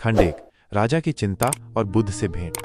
खंड 1। राजा की चिंता और बुद्ध से भेंट।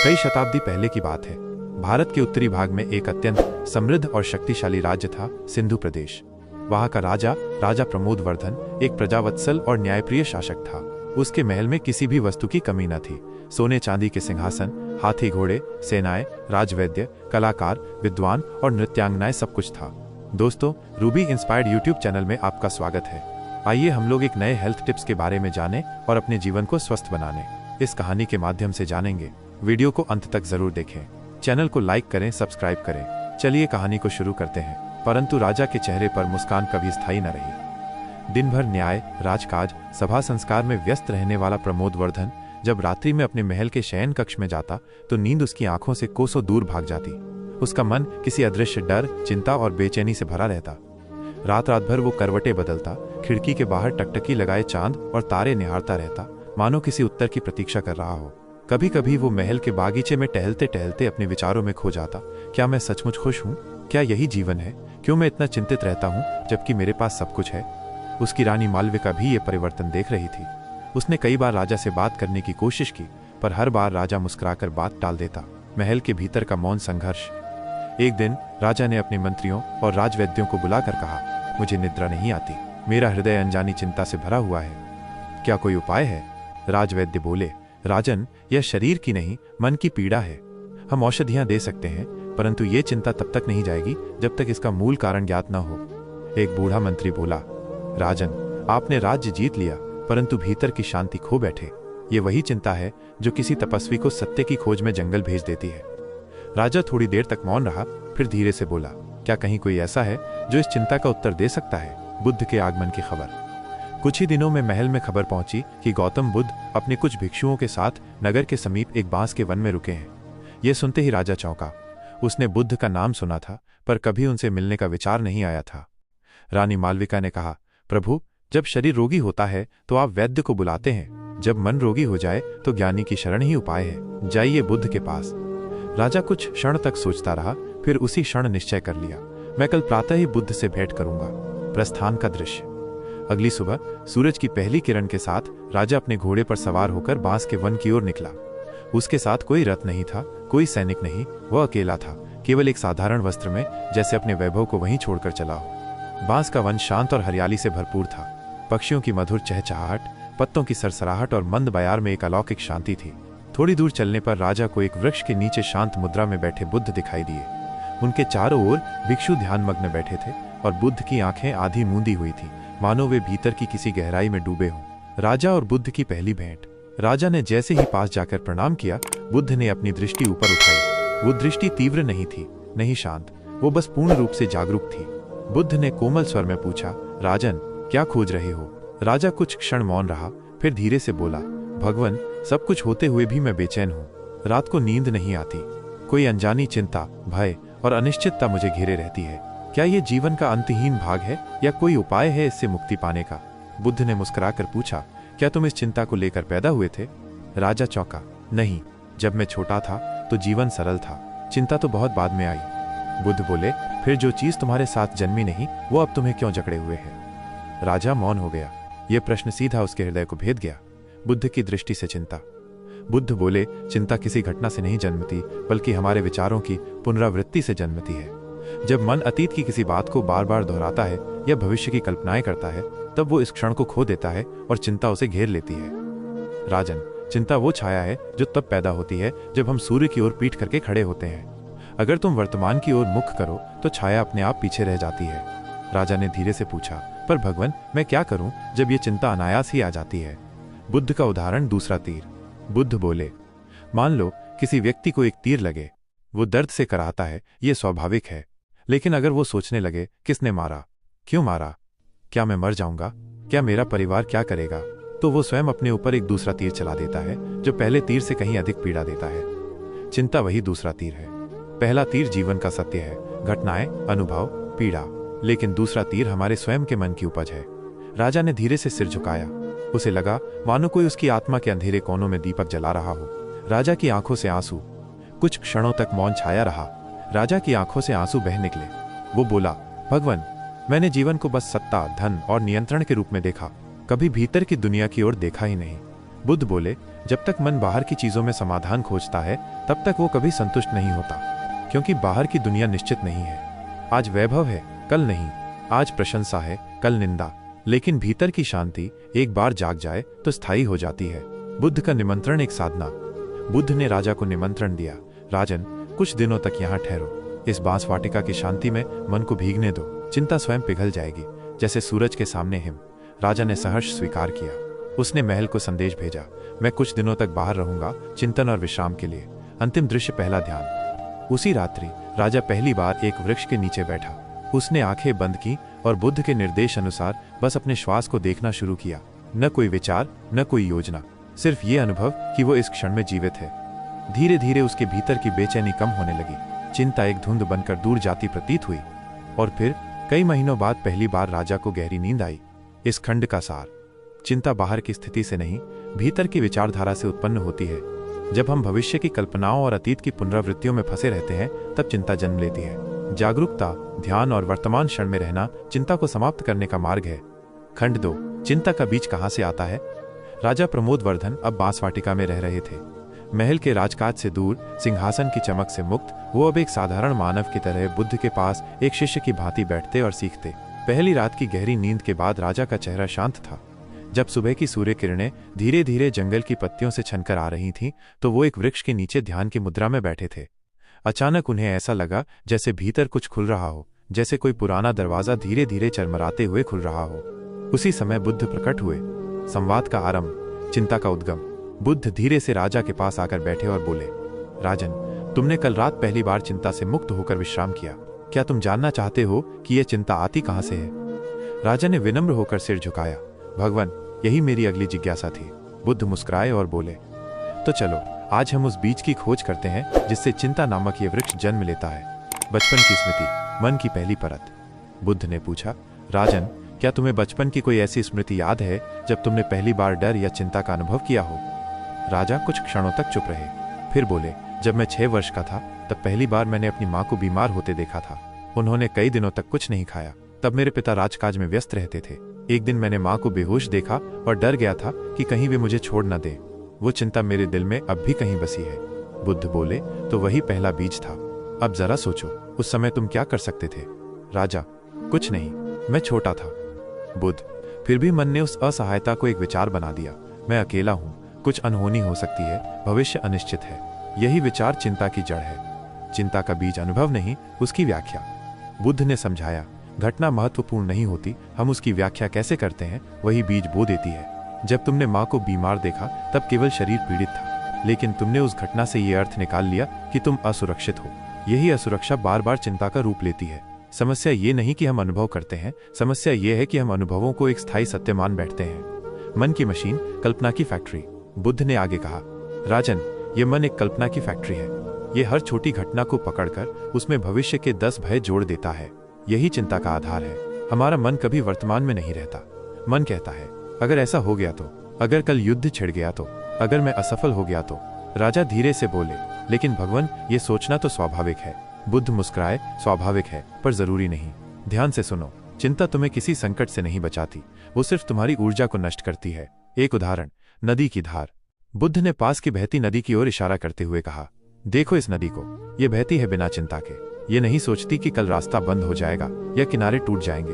कई शताब्दी पहले की बात है। भारत के उत्तरी भाग में एक अत्यंत समृद्ध और शक्तिशाली राज्य था, सिंधु प्रदेश। वहां का राजा प्रमोद वर्धन एक प्रजावत्सल और न्यायप्रिय शासक था। उसके महल में किसी भी वस्तु की कमी न थी। सोने चांदी के सिंहासन, हाथी घोड़े, सेनाएं, राजवैद्य, कलाकार, विद्वान और नृत्यांगनाएं, सब कुछ था। दोस्तों, रूबी इंस्पायर्ड यूट्यूब चैनल में आपका स्वागत है। आइए हम लोग एक नए हेल्थ टिप्स के बारे में जानें और अपने जीवन को स्वस्थ बनाने इस कहानी के माध्यम से जानेंगे। वीडियो को अंत तक जरूर देखें। चैनल को लाइक करें, सब्सक्राइब करें। चलिए कहानी को शुरू करते हैं। परंतु राजा के चेहरे पर मुस्कान कभी स्थायी न रही। दिन भर न्याय, राजकाज, सभा संस्कार में व्यस्त रहने वाला प्रमोद वर्धन जब रात्रि में अपने महल के शयन कक्ष में जाता तो नींद उसकी आंखों से कोसों दूर भाग जाती। उसका मन किसी अदृश्य डर, चिंता और बेचैनी से भरा रहता। रात भर वो करवटें बदलता, खिड़की के बाहर टकटकी लगाए चांद और तारे निहारता रहता, मानो किसी उत्तर की प्रतीक्षा कर रहा हो। कभी कभी वो महल के बागीचे में टहलते टहलते अपने विचारों में खो जाता। क्या मैं सचमुच खुश हूँ? क्या यही जीवन है? क्यों मैं इतना चिंतित रहता हूँ जबकि मेरे पास सब कुछ है? उसकी रानी मालविका भी ये परिवर्तन देख रही थी। उसने कई बार राजा से बात करने की कोशिश की, पर हर बार राजा मुस्कुराकर बात टाल देता। महल के भीतर का मौन संघर्ष। एक दिन राजा ने अपने मंत्रियों और राजवैद्यों को बुलाकर कहा, मुझे निद्रा नहीं आती, मेरा हृदय अनजानी चिंता से भरा हुआ है। क्या कोई उपाय है? राजवैद्य बोले, राजन, यह शरीर की नहीं, मन की पीड़ा है। हम औषधियां दे सकते हैं, परंतु ये चिंता तब तक नहीं जाएगी जब तक इसका मूल कारण ज्ञात न हो। एक बूढ़ा मंत्री बोला, राजन, आपने राज्य जीत लिया, परंतु भीतर की शांति खो बैठे। ये वही चिंता है जो किसी तपस्वी को सत्य की खोज में जंगल भेज देती है। राजा थोड़ी देर तक मौन रहा, फिर धीरे से बोला, क्या कहीं कोई ऐसा है जो इस चिंता का उत्तर दे सकता है? बुद्ध के आगमन की खबर। कुछ ही दिनों में महल में खबर पहुंची कि गौतम बुद्ध अपने कुछ भिक्षुओं के साथ नगर के समीप एक बांस के वन में रुके हैं। यह सुनते ही राजा चौंका। उसने बुद्ध का नाम सुना था, पर कभी उनसे मिलने का विचार नहीं आया था। रानी मालविका ने कहा, प्रभु, जब शरीर रोगी होता है तो आप वैद्य को बुलाते हैं, जब मन रोगी हो जाए तो ज्ञानी की शरण ही उपाय है। जाइए बुद्ध के पास। राजा कुछ क्षण तक सोचता रहा, फिर उसी क्षण निश्चय कर लिया, मैं कल प्रातः ही बुद्ध से भेंट करूंगा। प्रस्थान का दृश्य। अगली सुबह सूरज की पहली किरण के साथ राजा अपने घोड़े पर सवार होकर बांस के वन की ओर निकला। उसके साथ कोई रथ नहीं था, कोई सैनिक नहीं, वह अकेला था, केवल एक साधारण वस्त्र में, जैसे अपने वैभव को वहीं छोड़कर चला हो। बांस का वन शांत और हरियाली से भरपूर था। पक्षियों की मधुर चहचहाहट, पत्तों की सरसराहट और मंद बयार में एक अलौकिक शांति थी। थोड़ी दूर चलने पर राजा को एक वृक्ष के नीचे शांत मुद्रा में बैठे बुद्ध दिखाई दिए। उनके चारों ओर भिक्षु ध्यानमग्न बैठे थे और बुद्ध की आंखें आधी मूंदी हुई थी, मानो वे भीतर की किसी गहराई में डूबे हों। राजा और बुद्ध की पहली भेंट। राजा ने जैसे ही पास जाकर प्रणाम किया, बुद्ध ने अपनी दृष्टि ऊपर उठाई। वो दृष्टि तीव्र नहीं थी, नहीं शांत, वो बस पूर्ण रूप से जागरूक थी। बुद्ध ने कोमल स्वर में पूछा, राजन, क्या खोज रहे हो? राजा कुछ क्षण मौन रहा, फिर धीरे से बोला, भगवन, सब कुछ होते हुए भी मैं बेचैन हूँ। रात को नींद नहीं आती। कोई अनजानी चिंता, भय और अनिश्चितता मुझे घेरे रहती है। क्या ये जीवन का अंतहीन भाग है या कोई उपाय है इससे मुक्ति पाने का? बुद्ध ने मुस्कुराकर पूछा, क्या तुम इस चिंता को लेकर पैदा हुए थे? राजा चौंका, नहीं, जब मैं छोटा था तो जीवन सरल था, चिंता तो बहुत बाद में आई। बुद्ध बोले, फिर जो चीज तुम्हारे साथ जन्मी नहीं, वो अब तुम्हें क्यों जकड़े हुए है? राजा मौन हो गया। यह प्रश्न सीधा उसके हृदय को भेद गया। बुद्ध की दृष्टि से चिंता। बुद्ध बोले, चिंता किसी घटना से नहीं जन्मती, बल्कि हमारे विचारों की पुनरावृत्ति से जन्मती है। जब मन अतीत की किसी बात को बार बार दोहराता है या भविष्य की कल्पनाएं करता है, तब वो इस क्षण को खो देता है और चिंता उसे घेर लेती है। राजन, चिंता वो छाया है जो तब पैदा होती है जब हम सूर्य की ओर पीठ करके खड़े होते हैं। अगर तुम वर्तमान की ओर मुख करो तो छाया अपने आप पीछे रह जाती है। राजा ने धीरे से पूछा, पर भगवान, मैं क्या करूं जब ये चिंता अनायास ही आ जाती है? बुद्ध का उदाहरण, दूसरा तीर। बुद्ध बोले, मान लो किसी व्यक्ति को एक तीर लगे, वो दर्द से कराहता है, ये स्वाभाविक है। लेकिन अगर वो सोचने लगे, किसने मारा, क्यों मारा, क्या मैं मर जाऊंगा, क्या मेरा परिवार क्या करेगा, तो वो स्वयं अपने ऊपर एक दूसरा तीर चला देता है जो पहले तीर से कहीं अधिक पीड़ा देता है। चिंता वही दूसरा तीर है। पहला तीर जीवन का सत्य है, घटनाएं, अनुभव, पीड़ा, लेकिन दूसरा तीर हमारे स्वयं के मन की उपज है। राजा ने धीरे से सिर झुकाया। उसे लगा मानो कोई उसकी आत्मा के अंधेरे कोनों में दीपक जला रहा हो। राजा की आंखों से आंसू। कुछ क्षणों तक मौन छाया रहा। राजा की आंखों से आंसू बह निकले। वो बोला, भगवान, मैंने जीवन को बस सत्ता, धन और नियंत्रण के रूप में देखा, कभी भीतर की दुनिया की ओर देखा ही नहीं। बुद्ध बोले, जब तक मन बाहर की चीजों में समाधान खोजता है तब तक वो कभी संतुष्ट नहीं होता, क्योंकि बाहर की दुनिया निश्चित नहीं है। आज वैभव है, कल नहीं। आज प्रशंसा है, कल निंदा। लेकिन भीतर की शांति एक बार जाग जाए तो स्थायी हो जाती है। बुद्ध का निमंत्रण एक साधना। बुद्ध ने राजा को निमंत्रण दिया, राजन, कुछ दिनों तक यहाँ ठहरो। इस बांस वाटिका की शांति में मन को भीगने दो, चिंता स्वयं पिघल जाएगी जैसे सूरज के सामने हिम। राजा ने सहर्ष स्वीकार किया। उसने महल को संदेश भेजा, मैं कुछ दिनों तक बाहर रहूंगा, चिंतन और विश्राम के लिए। अंतिम दृश्य, पहला ध्यान। उसी रात्रि राजा पहली बार एक वृक्ष के नीचे बैठा। उसने आंखें बंद की और बुद्ध के निर्देश अनुसार बस अपने श्वास को देखना शुरू किया। न कोई विचार, न कोई योजना, सिर्फ ये अनुभव कि वो इस क्षण में जीवित है। धीरे धीरे उसके भीतर की बेचैनी कम होने लगी। चिंता एक धुंध बनकर दूर जाती प्रतीत हुई। और फिर कई महीनों बाद पहली बार राजा को गहरी नींद आई। इस खंड का सार, चिंता बाहर की स्थिति से नहीं, भीतर की विचारधारा से उत्पन्न होती है। जब हम भविष्य की कल्पनाओं और अतीत की पुनरावृत्तियों में फंसे रहते हैं तब चिंता जन्म लेती है। जागरूकता, ध्यान और वर्तमान क्षण में रहना चिंता को समाप्त करने का मार्ग है। खंड 2, चिंता का बीज कहां से आता है। राजा प्रमोदवर्धन अब बांसवाटिका में रह रहे थे। महल के राजकाज से दूर, सिंहासन की चमक से मुक्त, वो अब एक साधारण मानव की तरह बुद्ध के पास एक शिष्य की भांति बैठते और सीखते। पहली रात की गहरी नींद के बाद राजा का चेहरा शांत था। जब सुबह की सूर्य किरणें धीरे धीरे जंगल की पत्तियों से छनकर आ रही थीं, तो वो एक वृक्ष के नीचे ध्यान की मुद्रा में बैठे थे। अचानक उन्हें ऐसा लगा जैसे भीतर कुछ खुल रहा हो, जैसे कोई पुराना दरवाजा धीरे धीरे चरमराते हुए खुल रहा हो। उसी समय बुद्ध प्रकट हुए। संवाद का आरंभ, चिंता का उद्गम। बुद्ध धीरे से राजा के पास आकर बैठे और बोले, राजन, तुमने कल रात पहली बार चिंता से मुक्त होकर विश्राम किया। क्या तुम जानना चाहते हो कि यह चिंता आती कहां से है। राजा ने विनम्र होकर सिर झुकाया। भगवान, यही मेरी अगली जिज्ञासा थी। बुद्ध मुस्कुराए और बोले, तो चलो आज हम उस बीज की खोज करते हैं जिससे चिंता नामक ये वृक्ष जन्म लेता है। बचपन की स्मृति, मन की पहली परत। बुद्ध ने पूछा, राजन, क्या तुम्हें बचपन की कोई ऐसी स्मृति याद है जब तुमने पहली बार डर या चिंता का अनुभव किया हो। राजा कुछ क्षणों तक चुप रहे, फिर बोले, जब मैं 6 वर्ष का था तब पहली बार मैंने अपनी माँ को बीमार होते देखा था। उन्होंने कई दिनों तक कुछ नहीं खाया। तब मेरे पिता राजकाज में व्यस्त रहते थे। एक दिन मैंने माँ को बेहोश देखा और डर गया था कि कहीं वे मुझे छोड़ न दें। वो चिंता मेरे दिल में अब भी कहीं बसी है। बुद्ध बोले, तो वही पहला बीज था। अब जरा सोचो, उस समय तुम क्या कर सकते थे। राजा, कुछ नहीं, मैं छोटा था। बुद्ध, फिर भी मन ने उस असहायता को एक विचार बना दिया। मैं अकेला हूं, कुछ अनहोनी हो सकती है, भविष्य अनिश्चित है। यही विचार चिंता की जड़ है। चिंता का बीज अनुभव नहीं, उसकी व्याख्या। बुद्ध ने समझाया, घटना महत्वपूर्ण नहीं होती, हम उसकी व्याख्या कैसे करते हैं वही बीज बो देती है। जब तुमने माँ को बीमार देखा तब केवल शरीर पीड़ित था, लेकिन तुमने उस घटना से ये अर्थ निकाल लिया कि तुम असुरक्षित हो। यही असुरक्षा बार बार चिंता का रूप लेती है। समस्या ये नहीं कि हम अनुभव करते हैं, समस्या ये है कि हम अनुभवों को एक स्थायी सत्य मान बैठते हैं। मन की मशीन, कल्पना की फैक्ट्री। बुद्ध ने आगे कहा, राजन, ये मन एक कल्पना की फैक्ट्री है। ये हर छोटी घटना को पकड़कर उसमें भविष्य के 10 भय जोड़ देता है। यही चिंता का आधार है। हमारा मन कभी वर्तमान में नहीं रहता। मन कहता है, अगर ऐसा हो गया तो, अगर कल युद्ध छिड़ गया तो, अगर मैं असफल हो गया तो। राजा धीरे से बोले, लेकिन भगवान, ये सोचना तो स्वाभाविक है। बुद्ध मुस्कुराए, स्वाभाविक है पर जरूरी नहीं। ध्यान से सुनो, चिंता तुम्हें किसी संकट से नहीं बचाती, वो सिर्फ तुम्हारी ऊर्जा को नष्ट करती है। एक उदाहरण, नदी की धार। बुद्ध ने पास की बहती नदी की ओर इशारा करते हुए कहा, देखो इस नदी को, ये बहती है बिना चिंता के। ये नहीं सोचती कि कल रास्ता बंद हो जाएगा या किनारे टूट जाएंगे।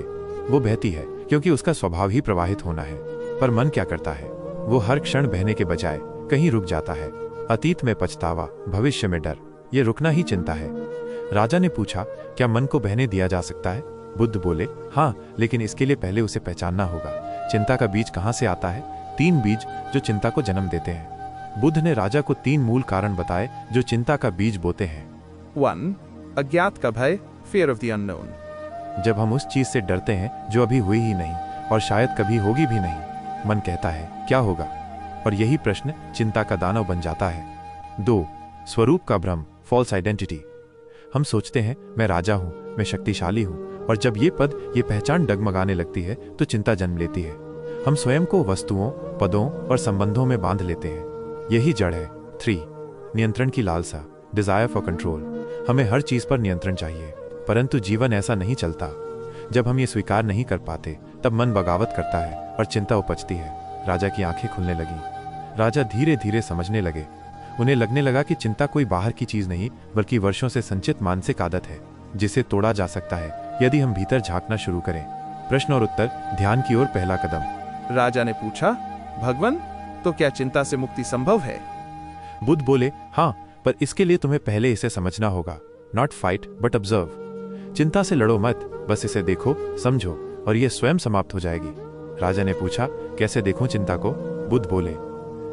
वो बहती है क्योंकि उसका स्वभाव ही प्रवाहित होना है। पर मन क्या करता है, वो हर क्षण बहने के बजाय कहीं रुक जाता है। अतीत में पछतावा, भविष्य में डर, ये रुकना ही चिंता है। राजा ने पूछा, क्या मन को बहने दिया जा सकता है। बुद्ध बोले, हाँ, लेकिन इसके लिए पहले उसे पहचानना होगा। चिंता का बीज कहाँ से आता है। 3 बीज जो चिंता को जन्म देते हैं। बुद्ध ने राजा को 3 मूल कारण बताए जो चिंता का बीज बोते हैं। 1. अज्ञात का भय, fear of the unknown। जब हम उस चीज से डरते हैं जो अभी हुई ही नहीं और शायद कभी होगी भी नहीं, मन कहता है क्या होगा, और यही प्रश्न चिंता का दानव बन जाता है। 2. स्वरूप का भ्रम, फॉल्स आइडेंटिटी। हम सोचते हैं मैं राजा हूं, मैं शक्तिशाली हूं, और जब ये पद, ये पहचान डगमगाने लगती है तो चिंता जन्म लेती है। हम स्वयं को वस्तुओं, पदों और संबंधों में बांध लेते हैं। यही जड़ है। 3. नियंत्रण की लालसा, डिजायर फॉर कंट्रोल। हमें हर चीज पर नियंत्रण चाहिए, परंतु जीवन ऐसा नहीं चलता। जब हम ये स्वीकार नहीं कर पाते तब मन बगावत करता है और चिंता उपजती है। राजा की आंखें खुलने लगी। राजा धीरे धीरे समझने लगे। उन्हें लगने लगा कि चिंता कोई बाहर की चीज नहीं बल्कि वर्षों से संचित मानसिक आदत है जिसे तोड़ा जा सकता है यदि हम भीतर झांकना शुरू करें। प्रश्न और उत्तर, ध्यान की ओर पहला कदम। राजा ने पूछा, भगवान, तो क्या चिंता से मुक्ति संभव है? बुद्ध बोले, हाँ, पर इसके लिए तुम्हें पहले इसे समझना होगा। Not fight but observe. चिंता से लड़ो मत, बस इसे देखो, समझो और यह स्वयं समाप्त हो जाएगी। राजा ने पूछा, कैसे देखूं चिंता को? बुद्ध बोले,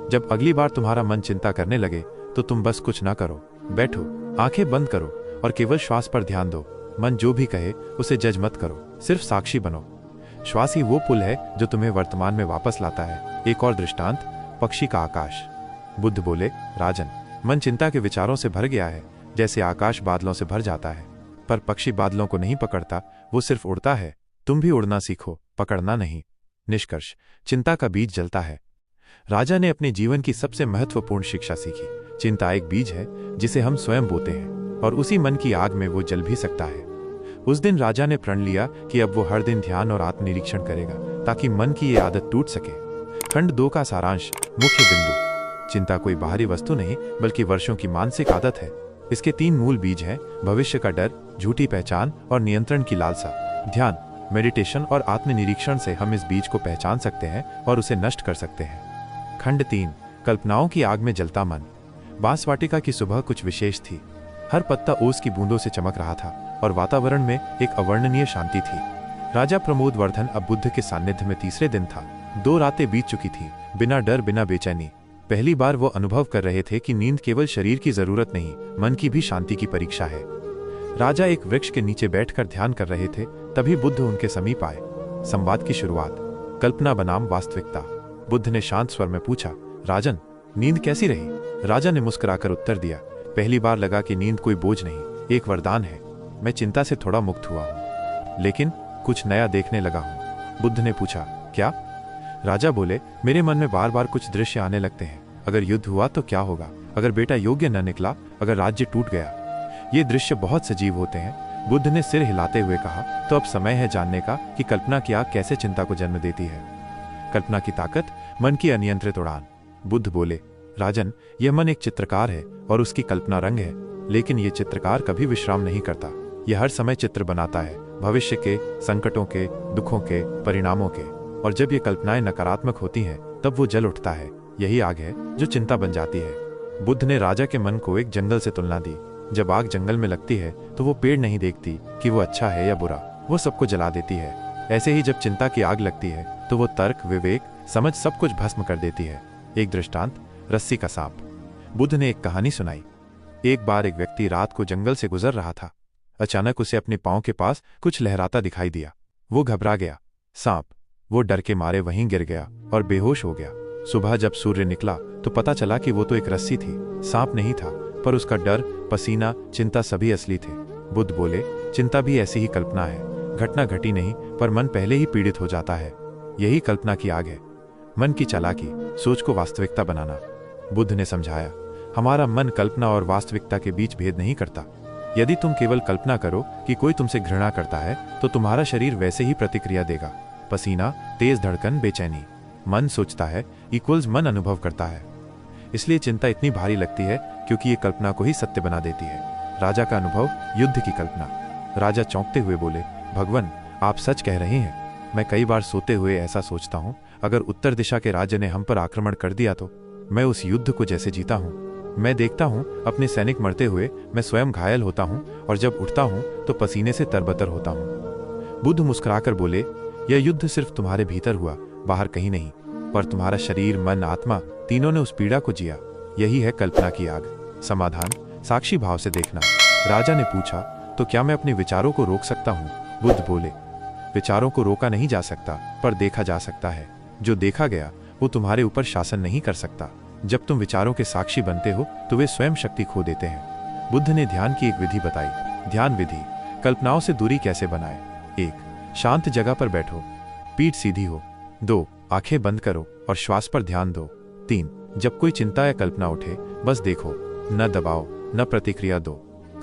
जब अगली बार तुम्हारा मन चिंता करने लगे तो तुम बस कुछ ना करो, बैठो, आंखें बंद करो और केवल श्वास पर ध्यान दो। मन जो भी कहे उसे जज मत करो, सिर्फ साक्षी बनो। श्वास ही वो पुल है जो तुम्हें वर्तमान में वापस लाता है। एक और दृष्टांत, पक्षी का आकाश। बुद्ध बोले, राजन, मन चिंता के विचारों से भर गया है जैसे आकाश बादलों से भर जाता है, पर पक्षी बादलों को नहीं पकड़ता, वो सिर्फ उड़ता है। तुम भी उड़ना सीखो, पकड़ना नहीं। निष्कर्ष, चिंता का बीज जलता है। राजा ने अपने जीवन की सबसे महत्वपूर्ण शिक्षा सीखी। चिंता एक बीज है जिसे हम स्वयं बोते हैं और उसी मन की आग में वो जल भी सकता है। उस दिन राजा ने प्रण लिया कि अब वो हर दिन ध्यान और आत्मनिरीक्षण करेगा ताकि मन की ये आदत टूट सके। खंड 2 का सारांश, मुख्य बिंदु। चिंता कोई बाहरी वस्तु नहीं बल्कि वर्षों की मानसिक आदत है। इसके 3 मूल बीज हैं, भविष्य का डर, झूठी पहचान और नियंत्रण की लालसा। ध्यान, मेडिटेशन और आत्मनिरीक्षण से हम इस बीज को पहचान सकते हैं और उसे नष्ट कर सकते हैं। खंड 3, कल्पनाओं की आग में जलता मन। बांसवाटिका की सुबह कुछ विशेष थी। हर पत्ता ओस की बूंदों से चमक रहा था और वातावरण में एक अवर्णनीय शांति थी। राजा प्रमोद वर्धन अब बुद्ध के सान्निध्य में तीसरे दिन था। 2 रातें बीत चुकी थी, बिना डर, बिना बेचैनी। पहली बार वो अनुभव कर रहे थे कि नींद केवल शरीर की जरूरत नहीं, मन की भी शांति की परीक्षा है। राजा एक वृक्ष के नीचे बैठकर ध्यान कर रहे थे, तभी बुद्ध उनके समीप आए। संवाद की शुरुआत, कल्पना बनाम वास्तविकता। बुद्ध ने शांत स्वर में पूछा, राजन, नींद कैसी रही? राजा ने मुस्कुराकर उत्तर दिया, पहली बार लगा कि नींद कोई बोझ नहीं, एक वरदान है। मैं चिंता से थोड़ा मुक्त हुआ हूं, लेकिन कुछ नया देखने लगा हूं। बुद्ध ने पूछा, क्या? राजा बोले, मेरे मन में बार बार कुछ दृश्य आने लगते हैं। अगर युद्ध हुआ तो क्या होगा? अगर बेटा योग्य न निकला? अगर राज्य टूट गया? ये दृश्य बहुत सजीव होते हैं। बुद्ध ने सिर हिलाते हुए कहा, तो अब समय है जानने का कि कल्पना की आग कैसे चिंता को जन्म देती है। कल्पना की ताकत, मन की अनियंत्रित उड़ान। बुद्ध बोले, राजन, यह मन एक चित्रकार है और उसकी कल्पना रंग है, लेकिन यह चित्रकार कभी विश्राम नहीं करता। यह हर समय चित्र बनाता है, भविष्य के, संकटों के, दुखों के, परिणामों के। और जब ये कल्पनाएं नकारात्मक होती हैं तब वो जल उठता है। यही आग है जो चिंता बन जाती है। बुद्ध ने राजा के मन को एक जंगल से तुलना दी। जब आग जंगल में लगती है तो वो पेड़ नहीं देखती कि वो अच्छा है या बुरा, वो सबको जला देती है। ऐसे ही जब चिंता की आग लगती है तो वो तर्क, विवेक, समझ सब कुछ भस्म कर देती है। एक दृष्टांत, रस्सी का सांप। बुद्ध ने एक कहानी सुनाई। एक बार एक व्यक्ति रात को जंगल से गुजर रहा था। अचानक उसे अपने पांव के पास कुछ लहराता दिखाई दिया। वो घबरा गया। सांप। वो डर के मारे वहीं गिर गया और बेहोश हो गया। सुबह जब सूर्य निकला तो पता चला कि वो तो एक रस्सी थी, सांप नहीं था, पर उसका डर, पसीना, चिंता सभी असली थे। बुद्ध बोले, चिंता भी ऐसी ही कल्पना है। घटना घटी नहीं, पर मन पहले ही पीड़ित हो जाता है। यही कल्पना की आग है, मन की चालाकी, सोच को वास्तविकता बनाना। बुद्ध ने समझाया, हमारा मन कल्पना और वास्तविकता के बीच भेद नहीं करता। यदि तुम केवल कल्पना करो कि कोई तुमसे घृणा करता है तो तुम्हारा शरीर वैसे ही प्रतिक्रिया देगा। पसीना, तेज धड़कन, बेचैनी। मन सोचता है इक्वल्स मन अनुभव करता है। इसलिए चिंता इतनी भारी लगती है क्योंकि ये कल्पना को ही सत्य बना देती है। राजा का अनुभव, युद्ध की कल्पना। राजा चौंकते हुए बोले, भगवान, आप सच कह रहे हैं। मैं कई बार सोते हुए ऐसा सोचता हूँ, अगर उत्तर दिशा के राज्य ने हम पर आक्रमण कर दिया तो मैं उस युद्ध को जैसे जीता हूँ। मैं देखता हूँ अपने सैनिक मरते हुए, मैं स्वयं घायल होता हूँ और जब उठता हूँ तो पसीने से तरबतर होता हूँ। बुद्ध मुस्कुराकर बोले, यह युद्ध सिर्फ तुम्हारे भीतर हुआ, बाहर कहीं नहीं, पर तुम्हारा शरीर, मन, आत्मा तीनों ने उस पीड़ा को जिया। यही है कल्पना की आग। समाधान, साक्षी भाव से देखना। राजा ने पूछा, तो क्या मैं अपने विचारों को रोक सकता हूँ? बुद्ध बोले, विचारों को रोका नहीं जा सकता, पर देखा जा सकता है। जो देखा गया वो तुम्हारे ऊपर शासन नहीं कर सकता। जब तुम विचारों के साक्षी बनते हो तो वे स्वयं शक्ति खो देते हैं। बुद्ध ने ध्यान की एक विधि बताई। ध्यान विधि, कल्पनाओं से दूरी कैसे बनाए। 1, शांत जगह पर बैठो, पीठ सीधी हो। 2, आंखें बंद करो और श्वास पर ध्यान दो। 3, जब कोई चिंता या कल्पना उठे बस देखो, न दबाओ, न प्रतिक्रिया दो।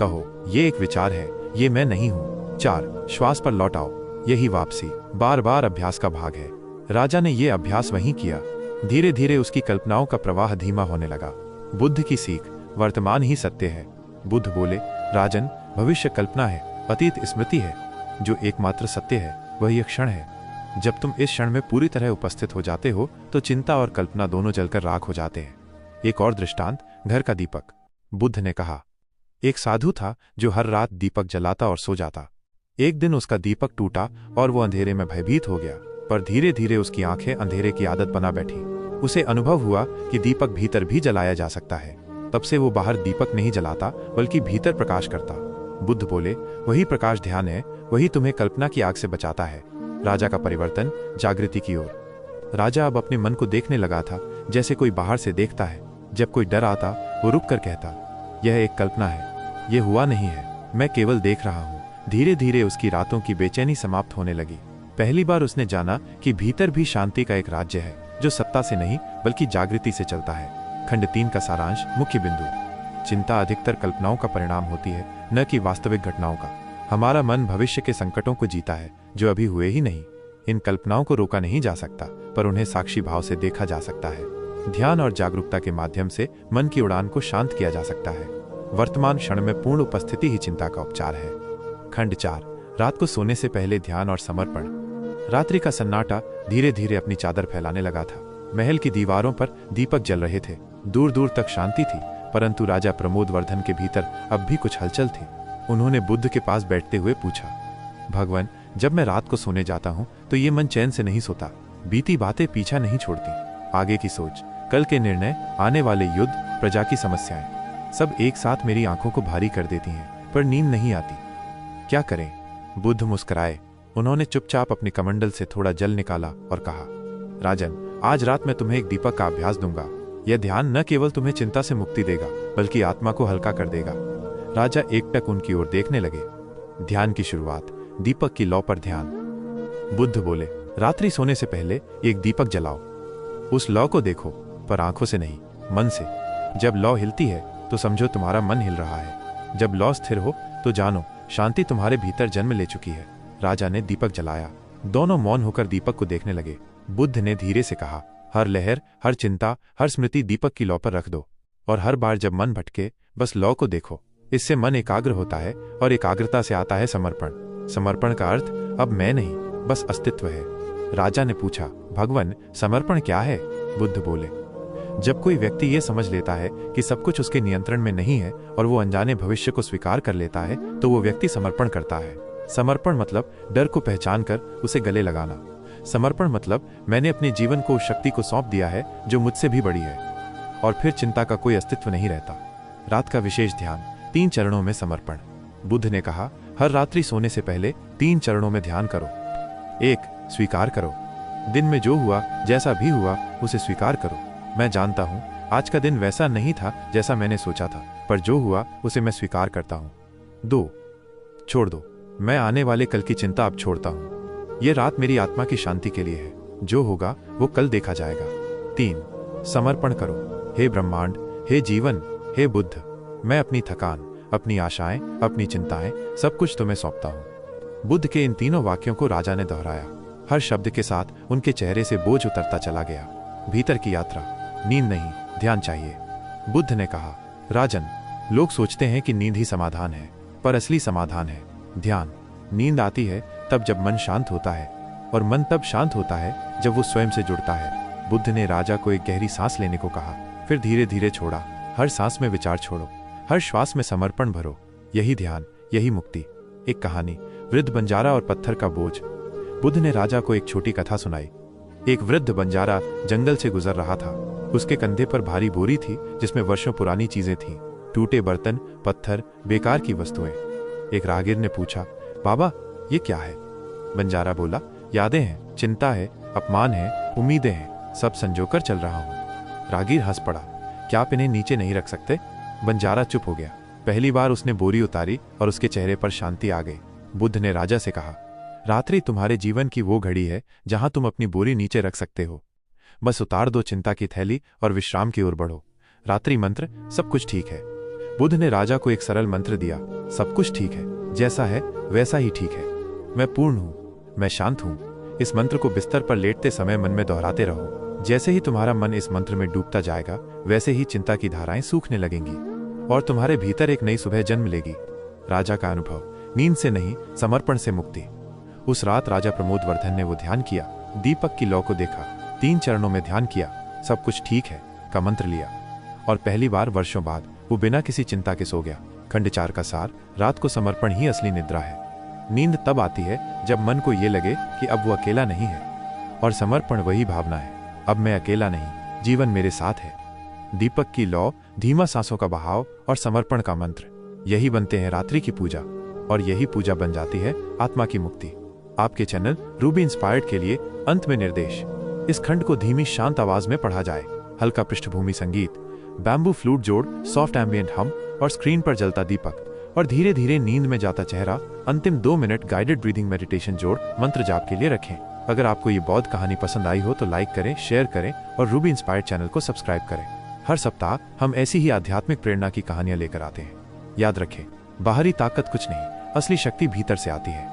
कहो, ये एक विचार है, ये मैं नहीं हूं। 4, श्वास पर लौट आओ, यही वापसी, बार बार अभ्यास का भाग है। राजा ने ये अभ्यास वहीं किया। धीरे धीरे उसकी कल्पनाओं का प्रवाह धीमा होने लगा। बुद्ध की सीख, वर्तमान ही सत्य है। बुद्ध बोले, राजन, भविष्य कल्पना है, अतीत स्मृति है, जो एकमात्र सत्य है वह यह क्षण है। जब तुम इस क्षण में पूरी तरह उपस्थित हो जाते हो तो चिंता और कल्पना दोनों जलकर राख हो जाते हैं। एक और दृष्टांत, घर का दीपक। बुद्ध ने कहा, एक साधु था जो हर रात दीपक जलाता और सो जाता। एक दिन उसका दीपक टूटा और वो अंधेरे में भयभीत हो गया, पर धीरे धीरे उसकी आंखें अंधेरे की आदत बना बैठी। उसे अनुभव हुआ कि दीपक भीतर भी जलाया जा सकता है। तब से वो बाहर दीपक नहीं जलाता बल्कि भीतर प्रकाश करता। बुद्ध बोले, वही प्रकाश ध्यान है, वही तुम्हें कल्पना की आग से बचाता है। राजा का परिवर्तन, जागृति की ओर। राजा अब अपने मन को देखने लगा था जैसे कोई बाहर से देखता है। जब कोई डर आता वो रुक कर कहता, यह एक कल्पना है, यह हुआ नहीं है, मैं केवल देख रहा हूँ। धीरे धीरे उसकी रातों की बेचैनी समाप्त होने लगी। पहली बार उसने जाना कि भीतर भी शांति का एक राज्य है जो सत्ता से नहीं बल्कि जागृति से चलता है। खंड 3 का सारांश, मुख्य बिंदु। चिंता अधिकतर कल्पनाओं का परिणाम होती है, न कि वास्तविक घटनाओं का। हमारा मन भविष्य के संकटों को जीता है जो अभी हुए ही नहीं। इन कल्पनाओं को रोका नहीं जा सकता, पर उन्हें साक्षी भाव से देखा जा सकता है। ध्यान और जागरूकता के माध्यम से मन की उड़ान को शांत किया जा सकता है। वर्तमान क्षण में पूर्ण उपस्थिति ही चिंता का उपचार है। खंड 4, रात को सोने से पहले ध्यान और समर्पण। रात्रि का सन्नाटा धीरे धीरे अपनी चादर फैलाने लगा था। महल की दीवारों पर दीपक जल रहे थे। दूर दूर तक शांति थी, परंतु राजा प्रमोदवर्धन के भीतर अब भी कुछ हलचल थी। उन्होंने बुद्ध के पास बैठते हुए पूछा, भगवान, जब मैं रात को सोने जाता हूँ तो ये मन चैन से नहीं सोता। बीती बातें पीछा नहीं छोड़ती। आगे की सोच, कल के निर्णय, आने वाले युद्ध, प्रजा की समस्याएं, सब एक साथ मेरी आंखों को भारी कर देती हैं, पर नींद नहीं आती। क्या करें? बुद्ध मुस्कुराए। उन्होंने चुपचाप अपने कमंडल से थोड़ा जल निकाला और कहा, राजन, आज रात मैं तुम्हें एक दीपक का अभ्यास दूंगा। यह ध्यान न केवल तुम्हें चिंता से मुक्ति देगा बल्कि आत्मा को हल्का कर देगा। राजा एकटक उनकी ओर देखने लगे। ध्यान की शुरुआत, दीपक की लौ पर ध्यान। बुद्ध बोले, रात्रि सोने से पहले एक दीपक जलाओ। उस लौ को देखो, पर आंखों से नहीं, मन से। जब लौ हिलती है तो समझो तुम्हारा मन हिल रहा है। जब लौ स्थिर हो तो जानो शांति तुम्हारे भीतर जन्म ले चुकी है। राजा ने दीपक जलाया। दोनों मौन होकर दीपक को देखने लगे। बुद्ध ने धीरे से कहा, हर लहर, हर चिंता, हर स्मृति दीपक की लौ पर रख दो, और हर बार जब मन भटके बस लौ को देखो। इससे मन एकाग्र होता है और एकाग्रता से आता है समर्पण। समर्पण का अर्थ अब मैं नहीं, बस अस्तित्व है। राजा ने पूछा, भगवान, समर्पण क्या है? बुद्ध बोले, जब कोई व्यक्ति ये समझ लेता है कि सब कुछ उसके नियंत्रण में नहीं है और वो अनजाने भविष्य को स्वीकार कर लेता है तो वो व्यक्ति समर्पण करता है। समर्पण मतलब डर को पहचान कर उसे गले लगाना। समर्पण मतलब मैंने अपने जीवन को उस शक्ति को सौंप दिया है जो मुझसे भी बड़ी है, और फिर चिंता का कोई अस्तित्व नहीं रहता। रात का विशेष ध्यान, 3 चरणों में समर्पण। बुद्ध ने कहा, हर रात्रि सोने से पहले 3 चरणों में ध्यान करो। 1, स्वीकार करो। दिन में जो हुआ, जैसा भी हुआ, उसे स्वीकार करो। मैं जानता हूं आज का दिन वैसा नहीं था जैसा मैंने सोचा था, पर जो हुआ उसे मैं स्वीकार करता हूं। 2, छोड़ दो। मैं आने वाले कल की चिंता अब छोड़ता हूं। यह रात मेरी आत्मा की शांति के लिए है। जो होगा वो कल देखा जाएगा। 3, समर्पण करो। हे ब्रह्मांड, हे जीवन, हे बुद्ध, मैं अपनी थकान, अपनी आशाएं, अपनी चिंताएं, सब कुछ तुम्हें सौंपता हूं। बुद्ध के इन तीनों वाक्यों को राजा ने दोहराया। हर शब्द के साथ उनके चेहरे से बोझ उतरता चला गया। भीतर की यात्रा, नींद नहीं, ध्यान चाहिए। बुद्ध ने कहा, राजन, लोग सोचते हैं कि नींद ही समाधान है, पर असली समाधान है ध्यान। नींद आती है तब जब मन शांत होता है, और मन तब शांत होता है जब वो स्वयं से जुड़ता है। बुद्ध ने राजा को एक गहरी सांस लेने को कहा, फिर धीरे धीरे छोड़ा। हर सांस में विचार छोड़ो, हर श्वास में समर्पण भरो। यही ध्यान, यही मुक्ति। एक कहानी, वृद्ध बंजारा और पत्थर का बोझ। बुद्ध ने राजा को एक छोटी कथा सुनाई। एक वृद्ध बंजारा जंगल से गुजर रहा था। उसके कंधे पर भारी बोरी थी जिसमें वर्षों पुरानी चीजें थीं, टूटे बर्तन, पत्थर, बेकार की वस्तुएं। एक राहगीर ने पूछा, बाबा, ये क्या है? बंजारा बोला, यादें हैं, चिंता है, अपमान है, उम्मीदें हैं, सब संजोकर चल रहा हूं। राहगीर हंस पड़ा, क्या आप इन्हें नीचे नहीं रख सकते? बंजारा चुप हो गया। पहली बार उसने बोरी उतारी और उसके चेहरे पर शांति आ गई। बुद्ध ने राजा से कहा, रात्रि तुम्हारे जीवन की वो घड़ी है जहां तुम अपनी बोरी नीचे रख सकते हो। बस उतार दो चिंता की थैली और विश्राम की ओर बढ़ो। रात्रि मंत्र, सब कुछ ठीक है। बुद्ध ने राजा को एक सरल मंत्र दिया, सब कुछ ठीक है, जैसा है वैसा ही ठीक है। मैं पूर्ण हूं, मैं शांत हूं। इस मंत्र को बिस्तर पर लेटते समय मन में दोहराते रहो। जैसे ही तुम्हारा मन इस मंत्र में डूबता जाएगा, वैसे ही चिंता की धाराएं सूखने लगेंगी और तुम्हारे भीतर एक नई सुबह जन्म लेगी। राजा का अनुभव, नींद से नहीं, समर्पण से मुक्ति। उस रात राजा प्रमोद वर्धन ने वो ध्यान किया, दीपक की लौ को देखा, 3 चरणों में ध्यान किया, सब कुछ ठीक है का मंत्र लिया, और पहली बार वर्षों बाद वो बिना किसी चिंता के सो गया। खंड 4 का सार, रात को समर्पण ही असली निद्रा है। नींद तब आती है जब मन को ये लगे कि अब वो अकेला नहीं है, और समर्पण वही भावना है, अब मैं अकेला नहीं, जीवन मेरे साथ है। दीपक की लौ, धीमा सांसों का बहाव और समर्पण का मंत्र, यही बनते हैं रात्रि की पूजा, और यही पूजा बन जाती है आत्मा की मुक्ति। आपके चैनल रूबी इंस्पायर्ड के लिए अंत में निर्देश। इस खंड को धीमी शांत आवाज में पढ़ा जाए। हल्का पृष्ठभूमि संगीत, बैम्बू फ्लूट जोड़, सॉफ्ट एम्बियंट हम और स्क्रीन पर जलता दीपक और धीरे धीरे नींद में जाता चेहरा। अंतिम 2 मिनट गाइडेड ब्रीदिंग मेडिटेशन जोड़ मंत्र जाप के लिए रखें। अगर आपको ये बौद्ध कहानी पसंद आई हो तो लाइक करें, शेयर करें और रूबी इंस्पायर्ड चैनल को सब्सक्राइब करें। हर सप्ताह हम ऐसी ही आध्यात्मिक प्रेरणा की कहानियां लेकर आते हैं। याद रखें, बाहरी ताकत कुछ नहीं, असली शक्ति भीतर से आती है।